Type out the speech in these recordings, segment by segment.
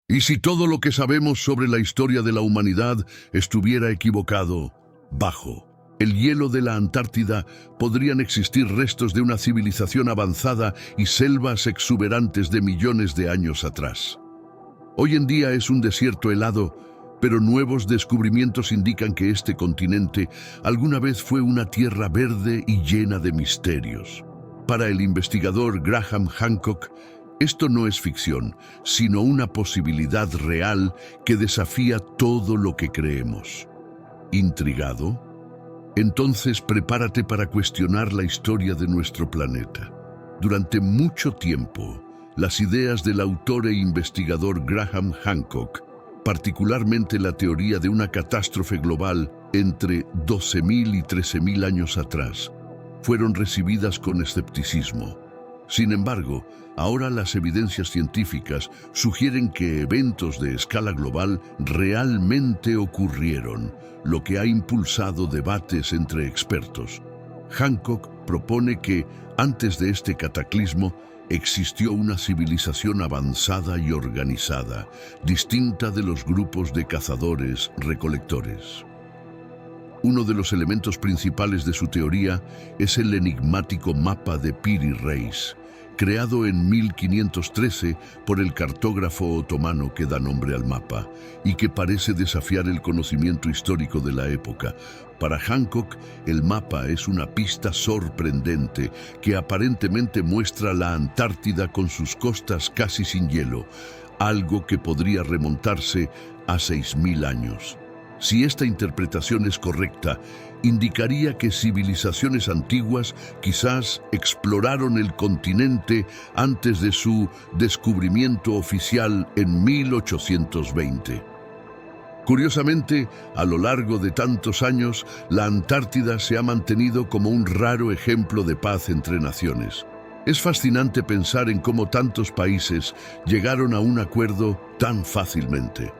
¿Y si todo lo que sabemos sobre la historia de la humanidad estuviera equivocado? Bajo el hielo de la Antártida podrían existir restos de una civilización avanzada y selvas exuberantes de millones de años atrás. Hoy en día es un desierto helado, pero nuevos descubrimientos indican que este continente alguna vez fue una tierra verde y llena de misterios. Para el investigador Graham Hancock, esto no es ficción, sino una posibilidad real que desafía todo lo que creemos. ¿Intrigado? Entonces prepárate para cuestionar la historia de nuestro planeta. Durante mucho tiempo, las ideas del autor e investigador Graham Hancock, particularmente la teoría de una catástrofe global entre 12.000 y 13.000 años atrás, fueron recibidas con escepticismo. Sin embargo, ahora las evidencias científicas sugieren que eventos de escala global realmente ocurrieron, lo que ha impulsado debates entre expertos. Hancock propone que, antes de este cataclismo, existió una civilización avanzada y organizada, distinta de los grupos de cazadores-recolectores. Uno de los elementos principales de su teoría es el enigmático mapa de Piri Reis, creado en 1513 por el cartógrafo otomano que da nombre al mapa, y que parece desafiar el conocimiento histórico de la época. Para Hancock, el mapa es una pista sorprendente que aparentemente muestra la Antártida con sus costas casi sin hielo, algo que podría remontarse a 6.000 años. Si esta interpretación es correcta, indicaría que civilizaciones antiguas quizás exploraron el continente antes de su descubrimiento oficial en 1820. Curiosamente, a lo largo de tantos años, la Antártida se ha mantenido como un raro ejemplo de paz entre naciones. Es fascinante pensar en cómo tantos países llegaron a un acuerdo tan fácilmente,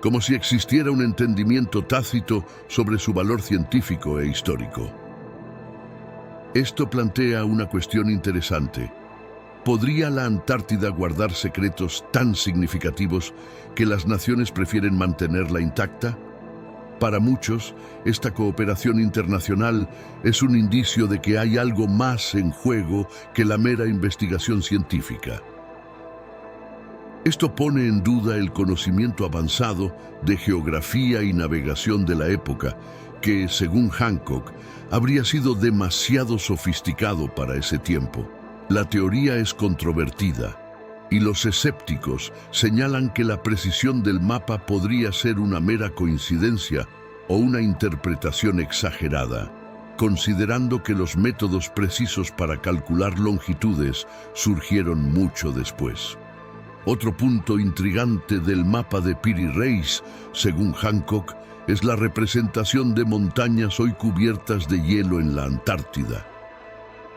como si existiera un entendimiento tácito sobre su valor científico e histórico. Esto plantea una cuestión interesante. ¿Podría la Antártida guardar secretos tan significativos que las naciones prefieren mantenerla intacta? Para muchos, esta cooperación internacional es un indicio de que hay algo más en juego que la mera investigación científica. Esto pone en duda el conocimiento avanzado de geografía y navegación de la época, que, según Hancock, habría sido demasiado sofisticado para ese tiempo. La teoría es controvertida, y los escépticos señalan que la precisión del mapa podría ser una mera coincidencia o una interpretación exagerada, considerando que los métodos precisos para calcular longitudes surgieron mucho después. Otro punto intrigante del mapa de Piri Reis, según Hancock, es la representación de montañas hoy cubiertas de hielo en la Antártida.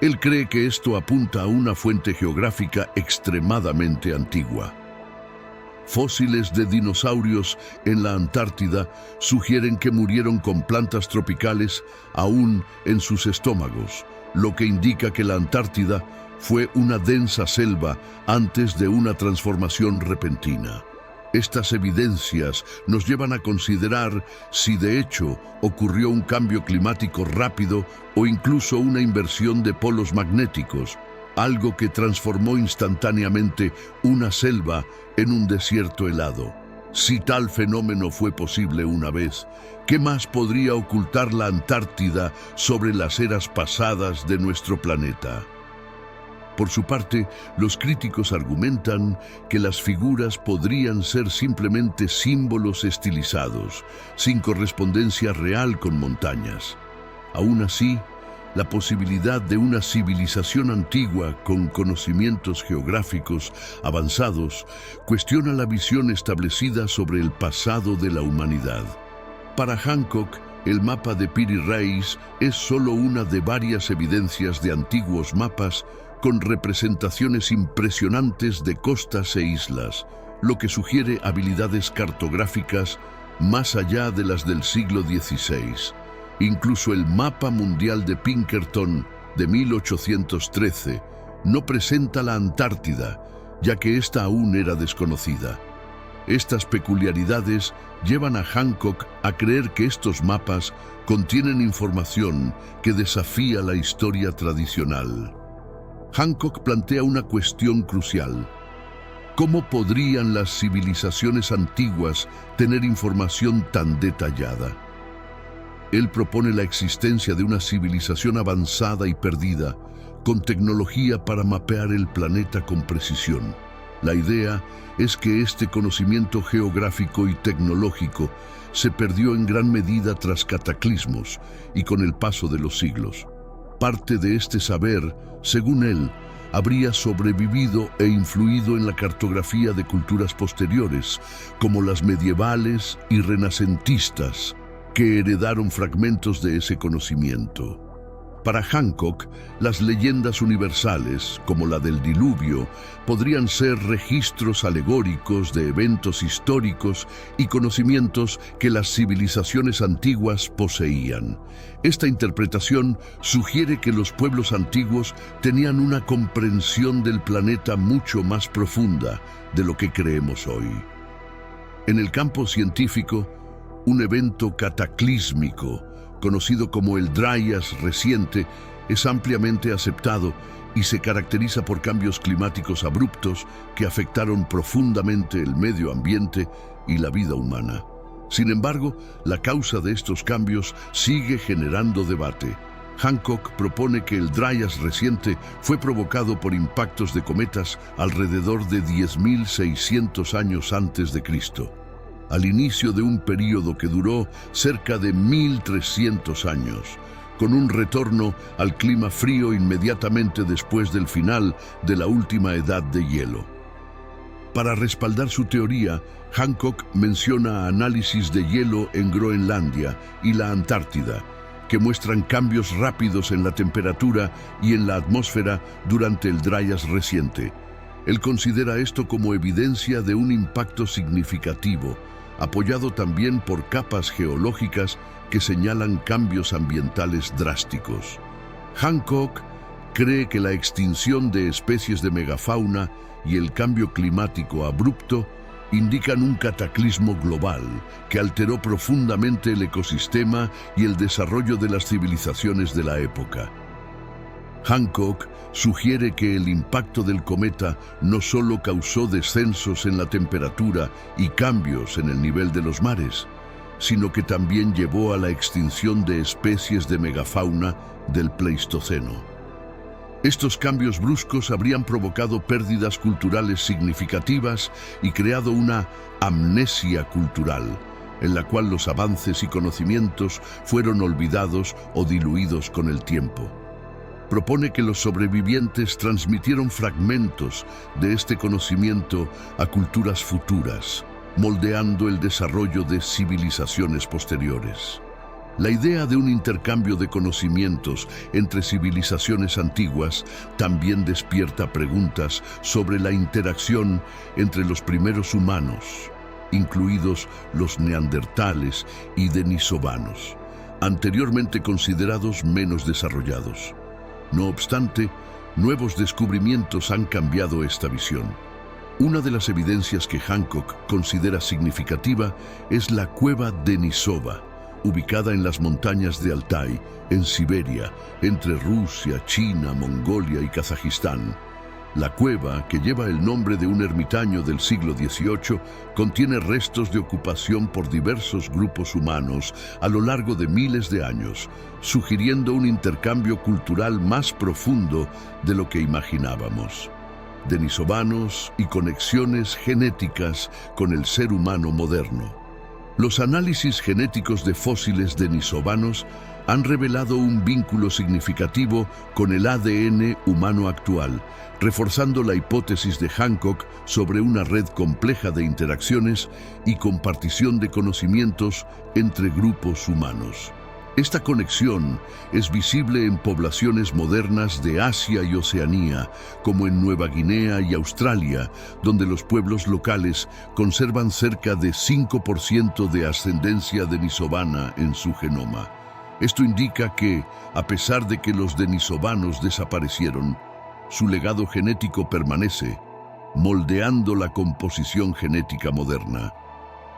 Él cree que esto apunta a una fuente geográfica extremadamente antigua. Fósiles de dinosaurios en la Antártida sugieren que murieron con plantas tropicales aún en sus estómagos, lo que indica que la Antártida fue una densa selva antes de una transformación repentina. Estas evidencias nos llevan a considerar si de hecho ocurrió un cambio climático rápido o incluso una inversión de polos magnéticos, algo que transformó instantáneamente una selva en un desierto helado. Si tal fenómeno fue posible una vez, ¿qué más podría ocultar la Antártida sobre las eras pasadas de nuestro planeta? Por su parte, los críticos argumentan que las figuras podrían ser simplemente símbolos estilizados, sin correspondencia real con montañas. Aún así, la posibilidad de una civilización antigua con conocimientos geográficos avanzados cuestiona la visión establecida sobre el pasado de la humanidad. Para Hancock, el mapa de Piri Reis es solo una de varias evidencias de antiguos mapas con representaciones impresionantes de costas e islas, lo que sugiere habilidades cartográficas más allá de las del siglo XVI. Incluso el mapa mundial de Pinkerton de 1813 no presenta la Antártida, ya que ésta aún era desconocida. Estas peculiaridades llevan a Hancock a creer que estos mapas contienen información que desafía la historia tradicional. Hancock plantea una cuestión crucial. ¿Cómo podrían las civilizaciones antiguas tener información tan detallada? Él propone la existencia de una civilización avanzada y perdida, con tecnología para mapear el planeta con precisión. La idea es que este conocimiento geográfico y tecnológico se perdió en gran medida tras cataclismos y con el paso de los siglos. Parte de este saber, según él, habría sobrevivido e influido en la cartografía de culturas posteriores, como las medievales y renacentistas, que heredaron fragmentos de ese conocimiento. Para Hancock, las leyendas universales, como la del diluvio, podrían ser registros alegóricos de eventos históricos y conocimientos que las civilizaciones antiguas poseían. Esta interpretación sugiere que los pueblos antiguos tenían una comprensión del planeta mucho más profunda de lo que creemos hoy. En el campo científico, un evento cataclísmico, conocido como el Dryas reciente, es ampliamente aceptado y se caracteriza por cambios climáticos abruptos que afectaron profundamente el medio ambiente y la vida humana. Sin embargo, la causa de estos cambios sigue generando debate. Hancock propone que el Dryas reciente fue provocado por impactos de cometas alrededor de 10.600 años antes de Cristo, al inicio de un período que duró cerca de 1.300 años, con un retorno al clima frío inmediatamente después del final de la última edad de hielo. Para respaldar su teoría, Hancock menciona análisis de hielo en Groenlandia y la Antártida, que muestran cambios rápidos en la temperatura y en la atmósfera durante el Dryas reciente. Él considera esto como evidencia de un impacto significativo, apoyado también por capas geológicas que señalan cambios ambientales drásticos. Hancock cree que la extinción de especies de megafauna y el cambio climático abrupto indican un cataclismo global que alteró profundamente el ecosistema y el desarrollo de las civilizaciones de la época. Hancock sugiere que el impacto del cometa no solo causó descensos en la temperatura y cambios en el nivel de los mares, sino que también llevó a la extinción de especies de megafauna del Pleistoceno. Estos cambios bruscos habrían provocado pérdidas culturales significativas y creado una amnesia cultural, en la cual los avances y conocimientos fueron olvidados o diluidos con el tiempo. Propone que los sobrevivientes transmitieron fragmentos de este conocimiento a culturas futuras, moldeando el desarrollo de civilizaciones posteriores. La idea de un intercambio de conocimientos entre civilizaciones antiguas también despierta preguntas sobre la interacción entre los primeros humanos, incluidos los neandertales y denisovanos, anteriormente considerados menos desarrollados. No obstante, nuevos descubrimientos han cambiado esta visión. Una de las evidencias que Hancock considera significativa es la cueva Denisova, ubicada en las montañas de Altai, en Siberia, entre Rusia, China, Mongolia y Kazajistán. La cueva, que lleva el nombre de un ermitaño del siglo XVIII, contiene restos de ocupación por diversos grupos humanos a lo largo de miles de años, sugiriendo un intercambio cultural más profundo de lo que imaginábamos. Denisovanos y conexiones genéticas con el ser humano moderno. Los análisis genéticos de fósiles denisovanos han revelado un vínculo significativo con el ADN humano actual, reforzando la hipótesis de Hancock sobre una red compleja de interacciones y compartición de conocimientos entre grupos humanos. Esta conexión es visible en poblaciones modernas de Asia y Oceanía, como en Nueva Guinea y Australia, donde los pueblos locales conservan cerca de 5% de ascendencia denisovana en su genoma. Esto indica que, a pesar de que los denisovanos desaparecieron, su legado genético permanece, moldeando la composición genética moderna.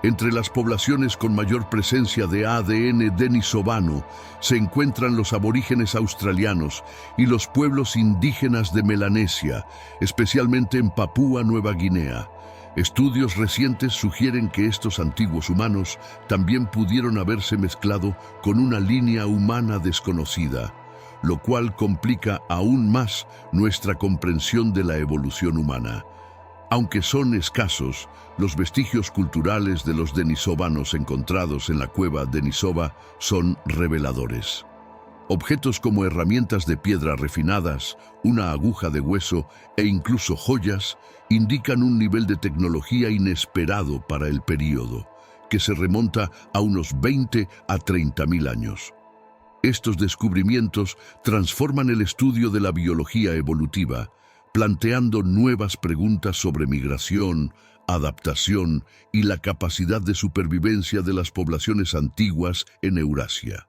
Entre las poblaciones con mayor presencia de ADN denisovano se encuentran los aborígenes australianos y los pueblos indígenas de Melanesia, especialmente en Papúa Nueva Guinea. Estudios recientes sugieren que estos antiguos humanos también pudieron haberse mezclado con una línea humana desconocida, lo cual complica aún más nuestra comprensión de la evolución humana. Aunque son escasos, los vestigios culturales de los denisovanos encontrados en la cueva Denisova son reveladores. Objetos como herramientas de piedra refinadas, una aguja de hueso e incluso joyas indican un nivel de tecnología inesperado para el período, que se remonta a unos 20 a 30.000 años. Estos descubrimientos transforman el estudio de la biología evolutiva, planteando nuevas preguntas sobre migración, adaptación y la capacidad de supervivencia de las poblaciones antiguas en Eurasia.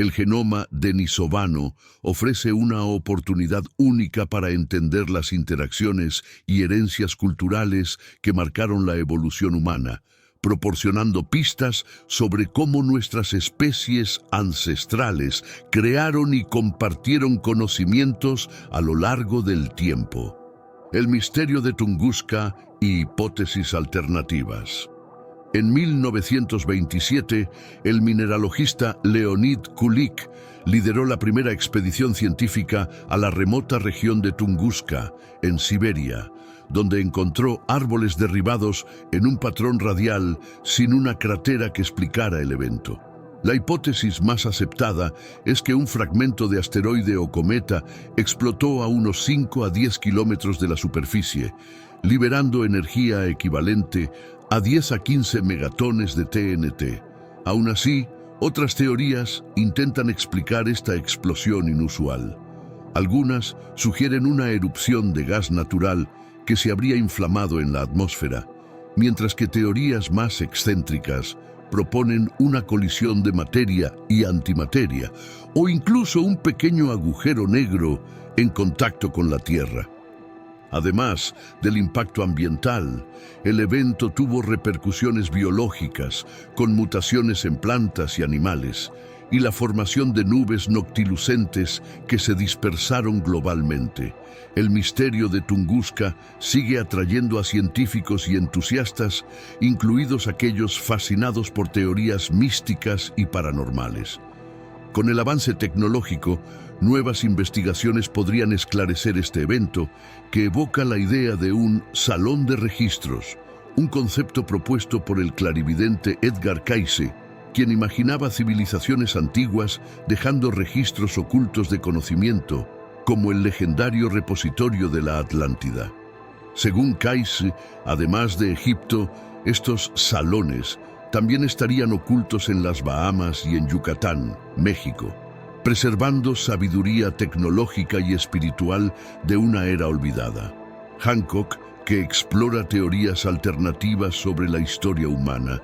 El genoma denisovano ofrece una oportunidad única para entender las interacciones y herencias culturales que marcaron la evolución humana, proporcionando pistas sobre cómo nuestras especies ancestrales crearon y compartieron conocimientos a lo largo del tiempo. El misterio de Tunguska y hipótesis alternativas. En 1927, el mineralogista Leonid Kulik lideró la primera expedición científica a la remota región de Tunguska, en Siberia, donde encontró árboles derribados en un patrón radial sin una cratera que explicara el evento. La hipótesis más aceptada es que un fragmento de asteroide o cometa explotó a unos 5 a 10 kilómetros de la superficie, liberando energía equivalente a 10 a 15 megatones de TNT. Aún así, otras teorías intentan explicar esta explosión inusual. Algunas sugieren una erupción de gas natural que se habría inflamado en la atmósfera, mientras que teorías más excéntricas proponen una colisión de materia y antimateria, o incluso un pequeño agujero negro en contacto con la Tierra. Además del impacto ambiental, el evento tuvo repercusiones biológicas, con mutaciones en plantas y animales, y la formación de nubes noctilucentes que se dispersaron globalmente. El misterio de Tunguska sigue atrayendo a científicos y entusiastas, incluidos aquellos fascinados por teorías místicas y paranormales. Con el avance tecnológico, nuevas investigaciones podrían esclarecer este evento, que evoca la idea de un salón de registros, un concepto propuesto por el clarividente Edgar Cayce, quien imaginaba civilizaciones antiguas dejando registros ocultos de conocimiento, como el legendario repositorio de la Atlántida. Según Cayce, además de Egipto, estos salones también estarían ocultos en las Bahamas y en Yucatán, México, preservando sabiduría tecnológica y espiritual de una era olvidada. Hancock, que explora teorías alternativas sobre la historia humana,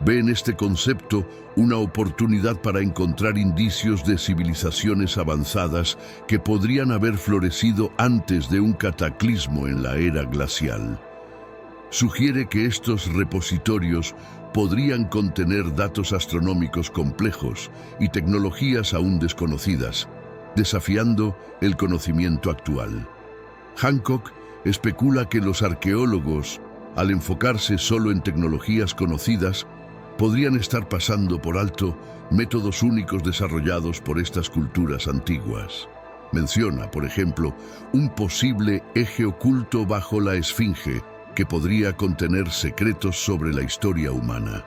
ve en este concepto una oportunidad para encontrar indicios de civilizaciones avanzadas que podrían haber florecido antes de un cataclismo en la era glacial. Sugiere que estos repositorios podrían contener datos astronómicos complejos y tecnologías aún desconocidas, desafiando el conocimiento actual. Hancock especula que los arqueólogos, al enfocarse solo en tecnologías conocidas, podrían estar pasando por alto métodos únicos desarrollados por estas culturas antiguas. Menciona, por ejemplo, un posible eje oculto bajo la Esfinge que podría contener secretos sobre la historia humana.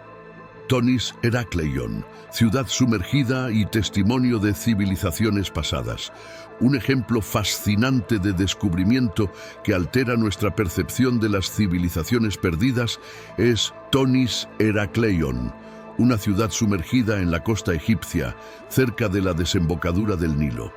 Tonis Herakleion, ciudad sumergida y testimonio de civilizaciones pasadas. Un ejemplo fascinante de descubrimiento que altera nuestra percepción de las civilizaciones perdidas es Tonis Herakleion, una ciudad sumergida en la costa egipcia, cerca de la desembocadura del Nilo.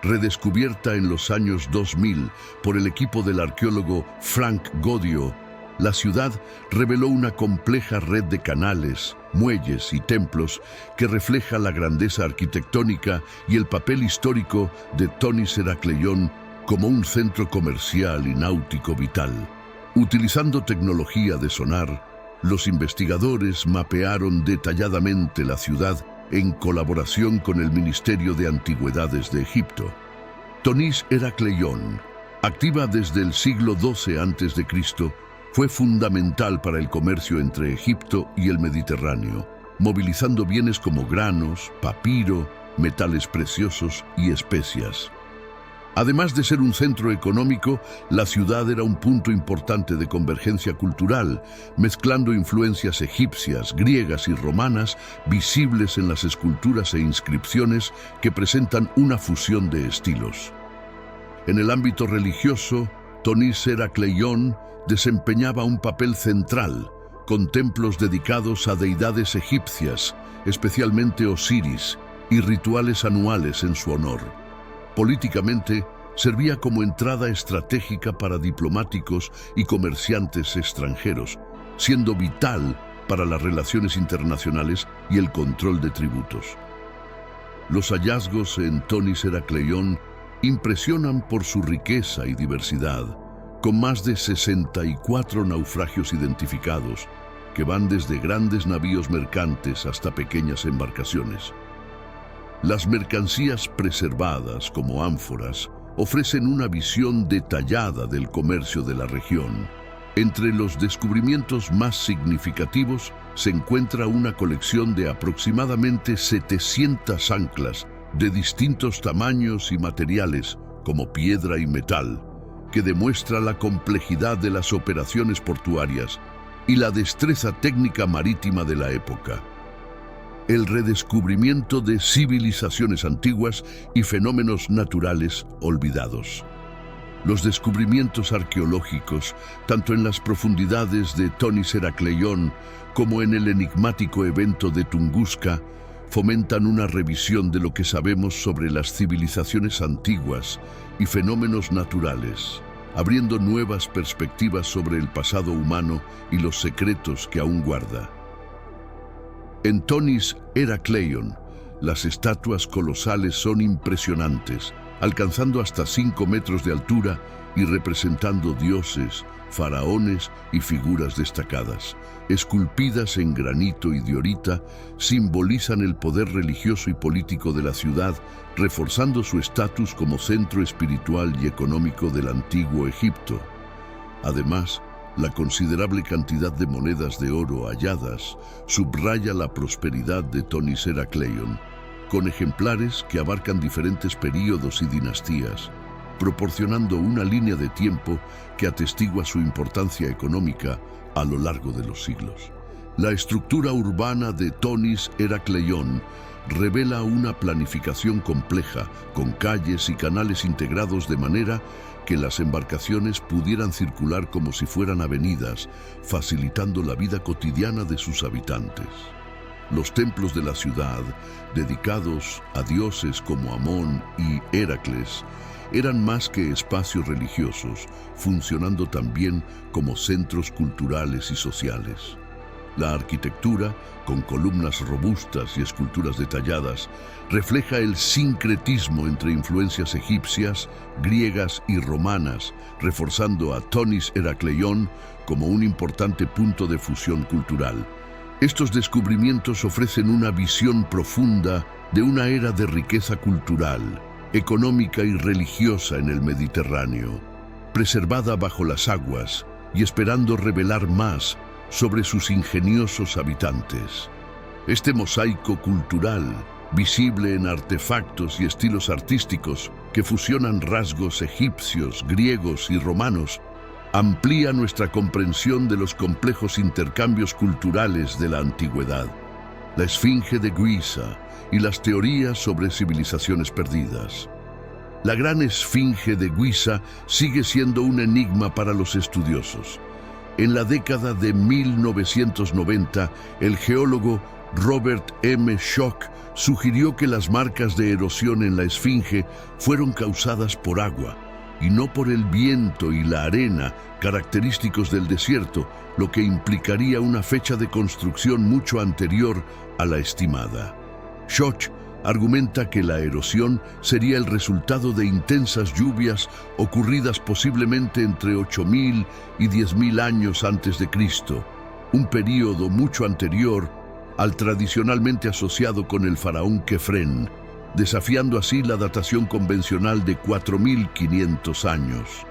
Redescubierta en los años 2000 por el equipo del arqueólogo Frank Godio, la ciudad reveló una compleja red de canales, muelles y templos que refleja la grandeza arquitectónica y el papel histórico de Tonis Herakleion como un centro comercial y náutico vital. Utilizando tecnología de sonar, los investigadores mapearon detalladamente la ciudad en colaboración con el Ministerio de Antigüedades de Egipto. Tonis Herakleion, activa desde el siglo XII a.C., fue fundamental para el comercio entre Egipto y el Mediterráneo, movilizando bienes como granos, papiro, metales preciosos y especias. Además de ser un centro económico, la ciudad era un punto importante de convergencia cultural, mezclando influencias egipcias, griegas y romanas visibles en las esculturas e inscripciones que presentan una fusión de estilos. En el ámbito religioso, Tonis Herakleion desempeñaba un papel central, con templos dedicados a deidades egipcias, especialmente Osiris, y rituales anuales en su honor. Políticamente, servía como entrada estratégica para diplomáticos y comerciantes extranjeros, siendo vital para las relaciones internacionales y el control de tributos. Los hallazgos en Tonis Herakleion impresionan por su riqueza y diversidad, con más de 64 naufragios identificados, que van desde grandes navíos mercantes hasta pequeñas embarcaciones. Las mercancías preservadas, como ánforas, ofrecen una visión detallada del comercio de la región. Entre los descubrimientos más significativos se encuentra una colección de aproximadamente 700 anclas de distintos tamaños y materiales, como piedra y metal, que demuestra la complejidad de las operaciones portuarias y la destreza técnica marítima de la época. El redescubrimiento de civilizaciones antiguas y fenómenos naturales olvidados. Los descubrimientos arqueológicos, tanto en las profundidades de Tonis Herakleion como en el enigmático evento de Tunguska, fomentan una revisión de lo que sabemos sobre las civilizaciones antiguas y fenómenos naturales, abriendo nuevas perspectivas sobre el pasado humano y los secretos que aún guarda. En Tonis Herakleion, las estatuas colosales son impresionantes, alcanzando hasta 5 metros de altura y representando dioses, faraones y figuras destacadas. Esculpidas en granito y diorita, simbolizan el poder religioso y político de la ciudad, reforzando su estatus como centro espiritual y económico del antiguo Egipto. Además, la considerable cantidad de monedas de oro halladas subraya la prosperidad de Tonis Herakleion, con ejemplares que abarcan diferentes períodos y dinastías, proporcionando una línea de tiempo que atestigua su importancia económica a lo largo de los siglos. La estructura urbana de Tonis Herakleion revela una planificación compleja, con calles y canales integrados de manera que las embarcaciones pudieran circular como si fueran avenidas, facilitando la vida cotidiana de sus habitantes. Los templos de la ciudad, dedicados a dioses como Amón y Heracles, eran más que espacios religiosos, funcionando también como centros culturales y sociales. La arquitectura, con columnas robustas y esculturas detalladas, refleja el sincretismo entre influencias egipcias, griegas y romanas, reforzando a Tonis Herakleion como un importante punto de fusión cultural. Estos descubrimientos ofrecen una visión profunda de una era de riqueza cultural, económica y religiosa en el Mediterráneo, preservada bajo las aguas y esperando revelar más sobre sus ingeniosos habitantes. Este mosaico cultural, visible en artefactos y estilos artísticos que fusionan rasgos egipcios, griegos y romanos, amplía nuestra comprensión de los complejos intercambios culturales de la antigüedad. La Esfinge de Giza y las teorías sobre civilizaciones perdidas. La gran Esfinge de Giza sigue siendo un enigma para los estudiosos. En la década de 1990, el geólogo Robert M. Schoch sugirió que las marcas de erosión en la Esfinge fueron causadas por agua, y no por el viento y la arena característicos del desierto, lo que implicaría una fecha de construcción mucho anterior a la estimada. Schoch Argumenta que la erosión sería el resultado de intensas lluvias ocurridas posiblemente entre 8.000 y 10.000 años antes de Cristo, un período mucho anterior al tradicionalmente asociado con el faraón Kefren, desafiando así la datación convencional de 4.500 años.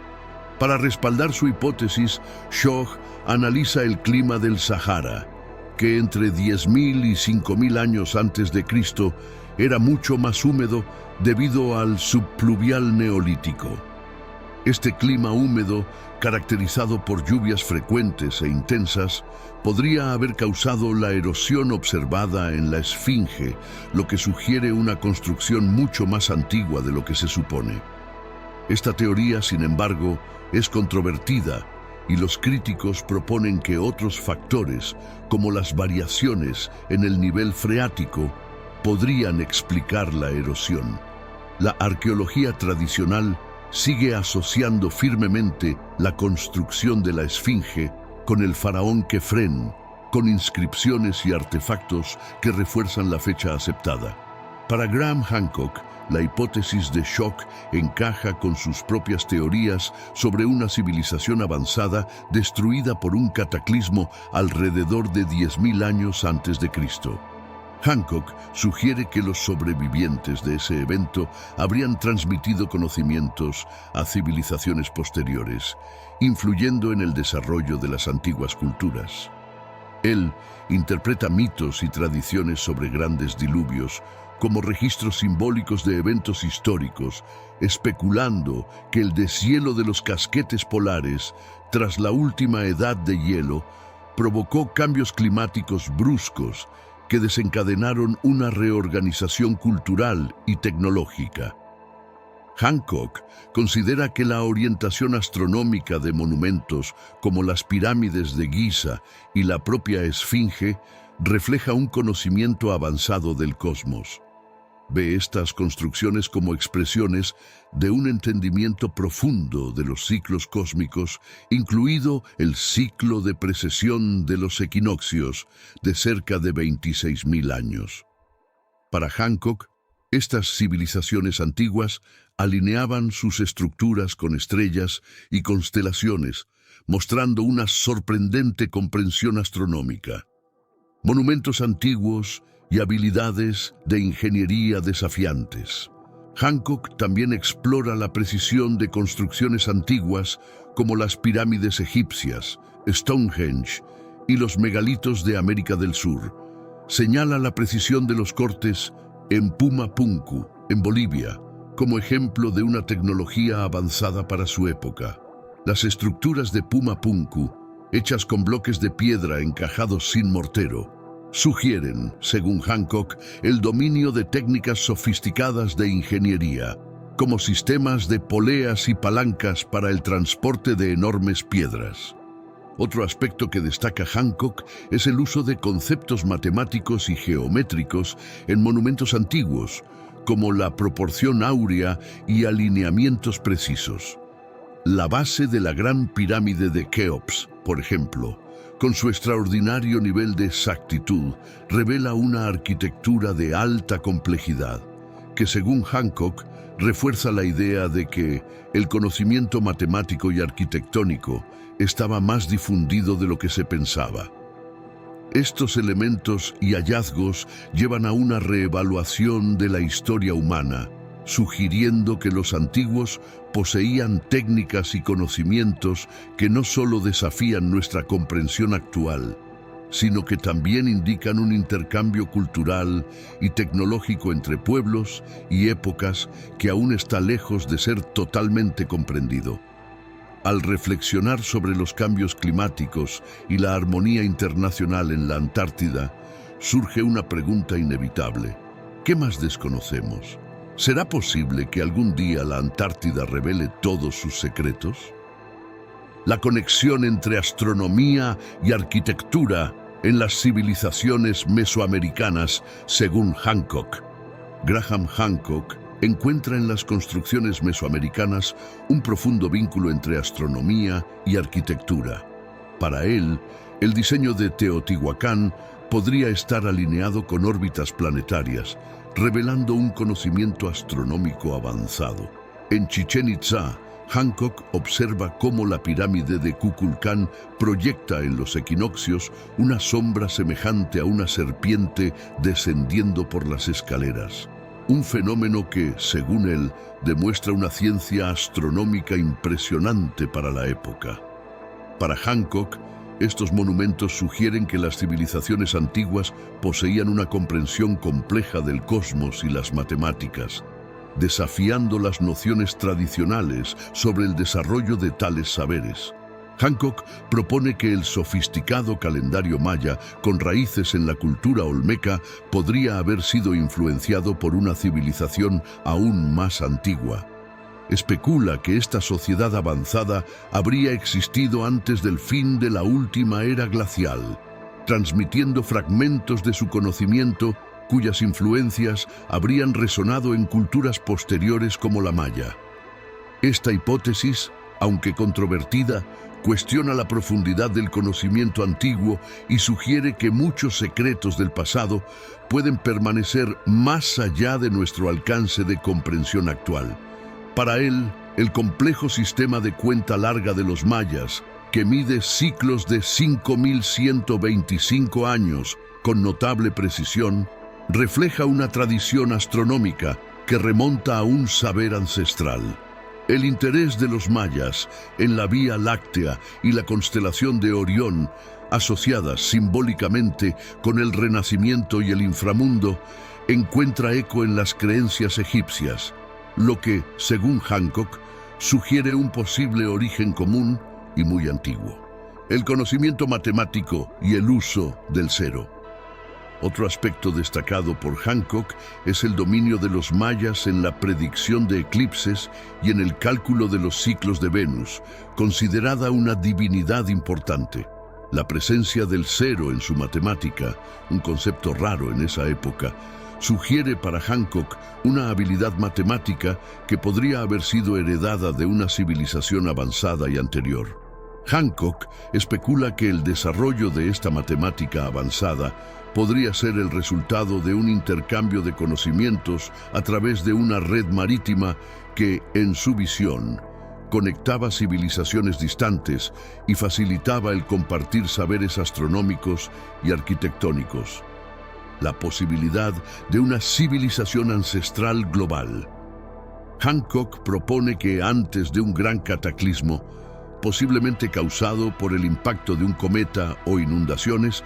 Para respaldar su hipótesis, Shog analiza el clima del Sahara, que entre 10.000 y 5.000 años antes de Cristo era mucho más húmedo debido al subpluvial neolítico. Este clima húmedo, caracterizado por lluvias frecuentes e intensas, podría haber causado la erosión observada en la Esfinge, lo que sugiere una construcción mucho más antigua de lo que se supone. Esta teoría, sin embargo, es controvertida y los críticos proponen que otros factores, como las variaciones en el nivel freático, podrían explicar la erosión. La arqueología tradicional sigue asociando firmemente la construcción de la Esfinge con el faraón Kefren, con inscripciones y artefactos que refuerzan la fecha aceptada. Para Graham Hancock, la hipótesis de Shog encaja con sus propias teorías sobre una civilización avanzada destruida por un cataclismo alrededor de 10.000 años antes de Cristo. Hancock sugiere que los sobrevivientes de ese evento habrían transmitido conocimientos a civilizaciones posteriores, influyendo en el desarrollo de las antiguas culturas. Él interpreta mitos y tradiciones sobre grandes diluvios como registros simbólicos de eventos históricos, especulando que el deshielo de los casquetes polares tras la última edad de hielo provocó cambios climáticos bruscos que desencadenaron una reorganización cultural y tecnológica. Hancock considera que la orientación astronómica de monumentos como las pirámides de Giza y la propia Esfinge refleja un conocimiento avanzado del cosmos. Ve estas construcciones como expresiones de un entendimiento profundo de los ciclos cósmicos, incluido el ciclo de precesión de los equinoccios de cerca de 26.000 años. Para Hancock, estas civilizaciones antiguas alineaban sus estructuras con estrellas y constelaciones, mostrando una sorprendente comprensión astronómica. Monumentos antiguos y habilidades de ingeniería desafiantes. Hancock también explora la precisión de construcciones antiguas como las pirámides egipcias, Stonehenge y los megalitos de América del Sur. Señala la precisión de los cortes en Pumapunku, en Bolivia, como ejemplo de una tecnología avanzada para su época. Las estructuras de Pumapunku, hechas con bloques de piedra encajados sin mortero, sugieren, según Hancock, el dominio de técnicas sofisticadas de ingeniería, como sistemas de poleas y palancas para el transporte de enormes piedras. Otro aspecto que destaca Hancock es el uso de conceptos matemáticos y geométricos en monumentos antiguos, como la proporción áurea y alineamientos precisos. La base de la Gran Pirámide de Keops, por ejemplo, con su extraordinario nivel de exactitud, revela una arquitectura de alta complejidad, que según Hancock refuerza la idea de que el conocimiento matemático y arquitectónico estaba más difundido de lo que se pensaba. Estos elementos y hallazgos llevan a una reevaluación de la historia humana, sugiriendo que los antiguos poseían técnicas y conocimientos que no solo desafían nuestra comprensión actual, sino que también indican un intercambio cultural y tecnológico entre pueblos y épocas que aún está lejos de ser totalmente comprendido. Al reflexionar sobre los cambios climáticos y la armonía internacional en la Antártida, surge una pregunta inevitable. ¿Qué más desconocemos? ¿Será posible que algún día la Antártida revele todos sus secretos? La conexión entre astronomía y arquitectura en las civilizaciones mesoamericanas, según Hancock. Graham Hancock encuentra en las construcciones mesoamericanas un profundo vínculo entre astronomía y arquitectura. Para él, el diseño de Teotihuacán podría estar alineado con órbitas planetarias, revelando un conocimiento astronómico avanzado. En Chichén Itzá, Hancock observa cómo la pirámide de Kukulcán proyecta en los equinoccios una sombra semejante a una serpiente descendiendo por las escaleras. Un fenómeno que, según él, demuestra una ciencia astronómica impresionante para la época. Para Hancock, estos monumentos sugieren que las civilizaciones antiguas poseían una comprensión compleja del cosmos y las matemáticas, desafiando las nociones tradicionales sobre el desarrollo de tales saberes. Hancock propone que el sofisticado calendario maya, con raíces en la cultura olmeca, podría haber sido influenciado por una civilización aún más antigua. Especula que esta sociedad avanzada habría existido antes del fin de la última era glacial, transmitiendo fragmentos de su conocimiento cuyas influencias habrían resonado en culturas posteriores como la maya. Esta hipótesis, aunque controvertida, cuestiona la profundidad del conocimiento antiguo y sugiere que muchos secretos del pasado pueden permanecer más allá de nuestro alcance de comprensión actual. Para él, el complejo sistema de cuenta larga de los mayas, que mide ciclos de 5.125 años con notable precisión, refleja una tradición astronómica que remonta a un saber ancestral. El interés de los mayas en la Vía Láctea y la constelación de Orión, asociadas simbólicamente con el Renacimiento y el inframundo, encuentra eco en las creencias egipcias, lo que, según Hancock, sugiere un posible origen común y muy antiguo: el conocimiento matemático y el uso del cero. Otro aspecto destacado por Hancock es el dominio de los mayas en la predicción de eclipses y en el cálculo de los ciclos de Venus, considerada una divinidad importante. La presencia del cero en su matemática, un concepto raro en esa época, sugiere para Hancock una habilidad matemática que podría haber sido heredada de una civilización avanzada y anterior. Hancock especula que el desarrollo de esta matemática avanzada podría ser el resultado de un intercambio de conocimientos a través de una red marítima que, en su visión, conectaba civilizaciones distantes y facilitaba el compartir saberes astronómicos y arquitectónicos. La posibilidad de una civilización ancestral global. Hancock propone que antes de un gran cataclismo, posiblemente causado por el impacto de un cometa o inundaciones,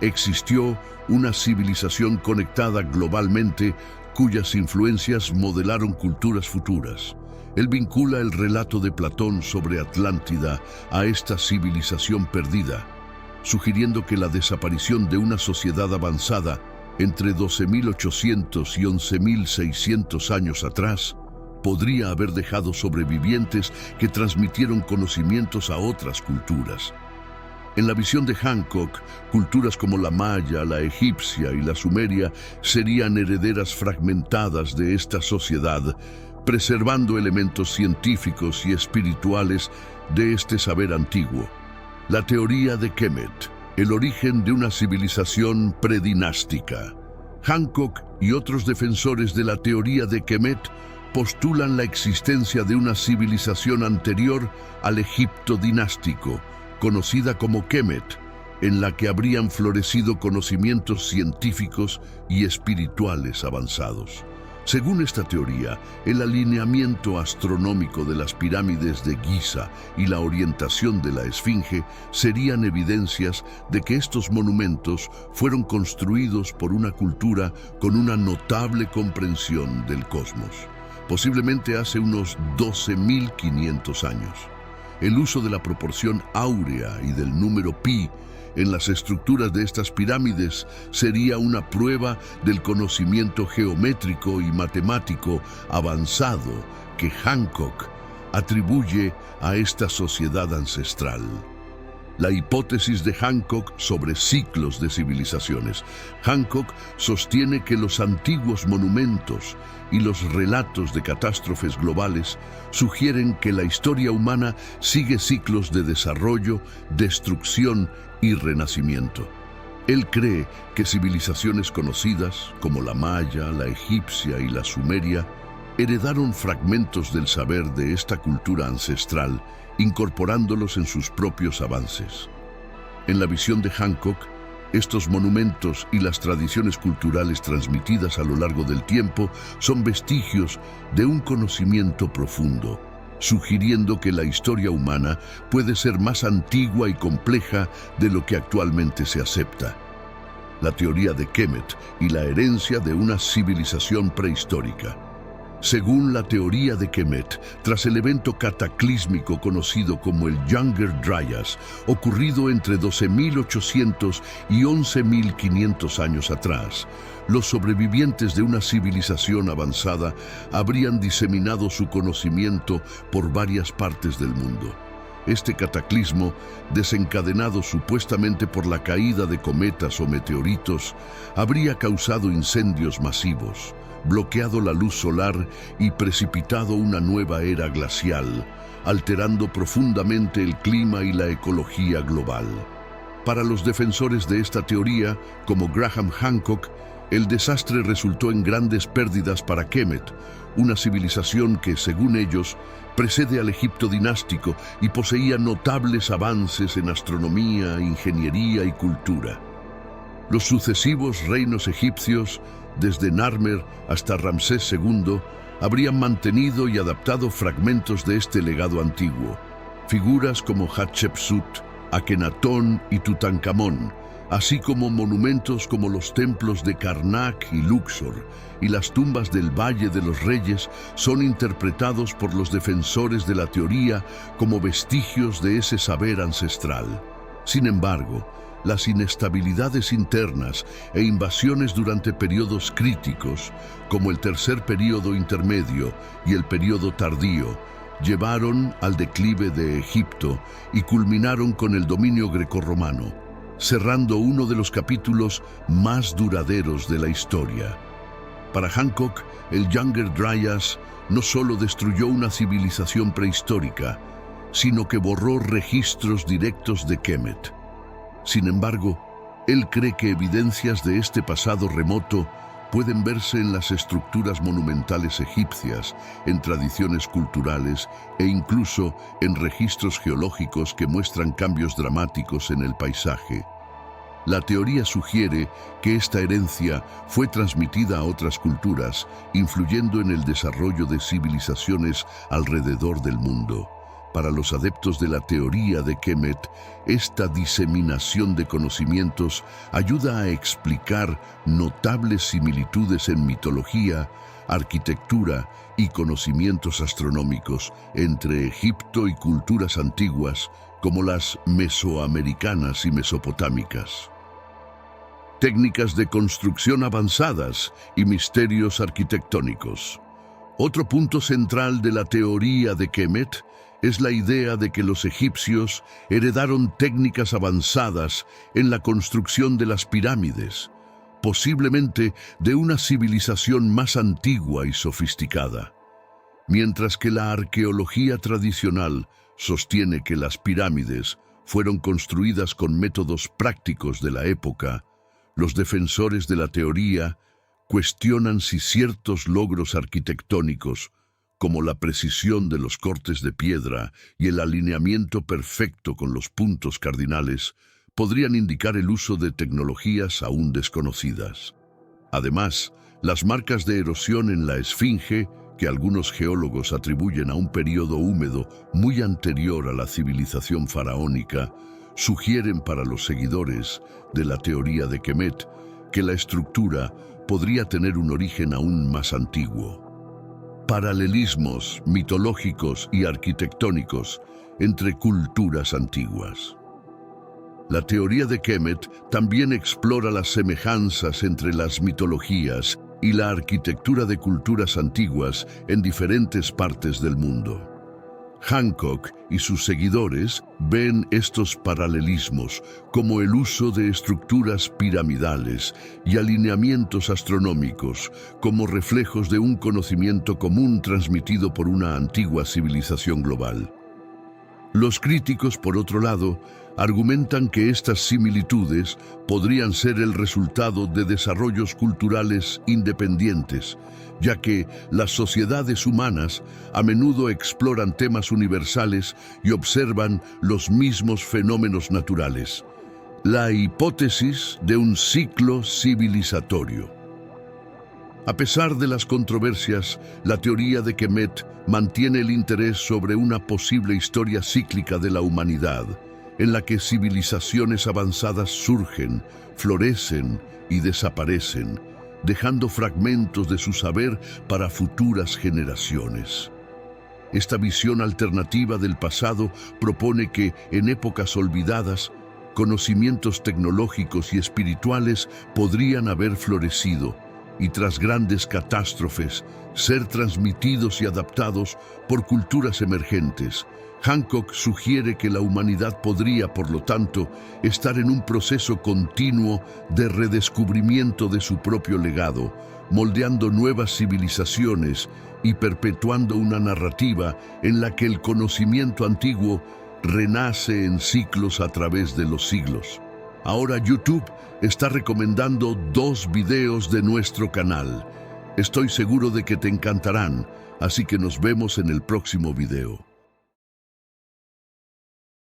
existió una civilización conectada globalmente cuyas influencias modelaron culturas futuras. Él vincula el relato de Platón sobre Atlántida a esta civilización perdida, sugiriendo que la desaparición de una sociedad avanzada entre 12.800 y 11.600 años atrás podría haber dejado sobrevivientes que transmitieron conocimientos a otras culturas. En la visión de Hancock, culturas como la maya, la egipcia y la sumeria serían herederas fragmentadas de esta sociedad, preservando elementos científicos y espirituales de este saber antiguo. La teoría de Kemet, el origen de una civilización predinástica. Hancock y otros defensores de la teoría de Kemet postulan la existencia de una civilización anterior al Egipto dinástico, conocida como Kemet, en la que habrían florecido conocimientos científicos y espirituales avanzados. Según esta teoría, el alineamiento astronómico de las pirámides de Giza y la orientación de la Esfinge serían evidencias de que estos monumentos fueron construidos por una cultura con una notable comprensión del cosmos, posiblemente hace unos 12.500 años. El uso de la proporción áurea y del número pi en las estructuras de estas pirámides sería una prueba del conocimiento geométrico y matemático avanzado que Hancock atribuye a esta sociedad ancestral. La hipótesis de Hancock sobre ciclos de civilizaciones. Hancock sostiene que los antiguos monumentos y los relatos de catástrofes globales sugieren que la historia humana sigue ciclos de desarrollo, destrucción y renacimiento. Él cree que civilizaciones conocidas, como la maya, la egipcia y la sumeria, heredaron fragmentos del saber de esta cultura ancestral, incorporándolos en sus propios avances. En la visión de Hancock, estos monumentos y las tradiciones culturales transmitidas a lo largo del tiempo son vestigios de un conocimiento profundo, sugiriendo que la historia humana puede ser más antigua y compleja de lo que actualmente se acepta. La teoría de Kemet y la herencia de una civilización prehistórica. Según la teoría de Kemet, tras el evento cataclísmico conocido como el Younger Dryas, ocurrido entre 12.800 y 11.500 años atrás, los sobrevivientes de una civilización avanzada habrían diseminado su conocimiento por varias partes del mundo. Este cataclismo, desencadenado supuestamente por la caída de cometas o meteoritos, habría causado incendios masivos, bloqueado la luz solar y precipitado una nueva era glacial, alterando profundamente el clima y la ecología global. Para los defensores de esta teoría, como Graham Hancock, el desastre resultó en grandes pérdidas para Kemet, una civilización que, según ellos, precede al Egipto dinástico y poseía notables avances en astronomía, ingeniería y cultura. Los sucesivos reinos egipcios, desde Narmer hasta Ramsés II, habrían mantenido y adaptado fragmentos de este legado antiguo. Figuras como Hatshepsut, Akenatón y Tutankamón, así como monumentos como los templos de Karnak y Luxor y las tumbas del Valle de los Reyes, son interpretados por los defensores de la teoría como vestigios de ese saber ancestral. Sin embargo, las inestabilidades internas e invasiones durante periodos críticos, como el tercer período intermedio y el período tardío, llevaron al declive de Egipto y culminaron con el dominio grecorromano, cerrando uno de los capítulos más duraderos de la historia. Para Hancock, el Younger Dryas no solo destruyó una civilización prehistórica, sino que borró registros directos de Kemet. Sin embargo, él cree que evidencias de este pasado remoto pueden verse en las estructuras monumentales egipcias, en tradiciones culturales e incluso en registros geológicos que muestran cambios dramáticos en el paisaje. La teoría sugiere que esta herencia fue transmitida a otras culturas, influyendo en el desarrollo de civilizaciones alrededor del mundo. Para los adeptos de la teoría de Kemet, esta diseminación de conocimientos ayuda a explicar notables similitudes en mitología, arquitectura y conocimientos astronómicos entre Egipto y culturas antiguas como las mesoamericanas y mesopotámicas. Técnicas de construcción avanzadas y misterios arquitectónicos. Otro punto central de la teoría de Kemet es la idea de que los egipcios heredaron técnicas avanzadas en la construcción de las pirámides, posiblemente de una civilización más antigua y sofisticada. Mientras que la arqueología tradicional sostiene que las pirámides fueron construidas con métodos prácticos de la época, los defensores de la teoría cuestionan si ciertos logros arquitectónicos, como la precisión de los cortes de piedra y el alineamiento perfecto con los puntos cardinales, podrían indicar el uso de tecnologías aún desconocidas. Además, las marcas de erosión en la Esfinge, que algunos geólogos atribuyen a un período húmedo muy anterior a la civilización faraónica, sugieren para los seguidores de la teoría de Kemet que la estructura podría tener un origen aún más antiguo. Paralelismos mitológicos y arquitectónicos entre culturas antiguas. La teoría de Kemet también explora las semejanzas entre las mitologías y la arquitectura de culturas antiguas en diferentes partes del mundo. Hancock y sus seguidores ven estos paralelismos como el uso de estructuras piramidales y alineamientos astronómicos como reflejos de un conocimiento común transmitido por una antigua civilización global. Los críticos, por otro lado, argumentan que estas similitudes podrían ser el resultado de desarrollos culturales independientes, ya que las sociedades humanas a menudo exploran temas universales y observan los mismos fenómenos naturales. La hipótesis de un ciclo civilizatorio. A pesar de las controversias, la teoría de Kemet mantiene el interés sobre una posible historia cíclica de la humanidad, en la que civilizaciones avanzadas surgen, florecen y desaparecen, dejando fragmentos de su saber para futuras generaciones. Esta visión alternativa del pasado propone que, en épocas olvidadas, conocimientos tecnológicos y espirituales podrían haber florecido, y tras grandes catástrofes, ser transmitidos y adaptados por culturas emergentes. Hancock sugiere que la humanidad podría, por lo tanto, estar en un proceso continuo de redescubrimiento de su propio legado, moldeando nuevas civilizaciones y perpetuando una narrativa en la que el conocimiento antiguo renace en ciclos a través de los siglos. Ahora YouTube está recomendando 2 videos de nuestro canal. Estoy seguro de que te encantarán, así que nos vemos en el próximo video.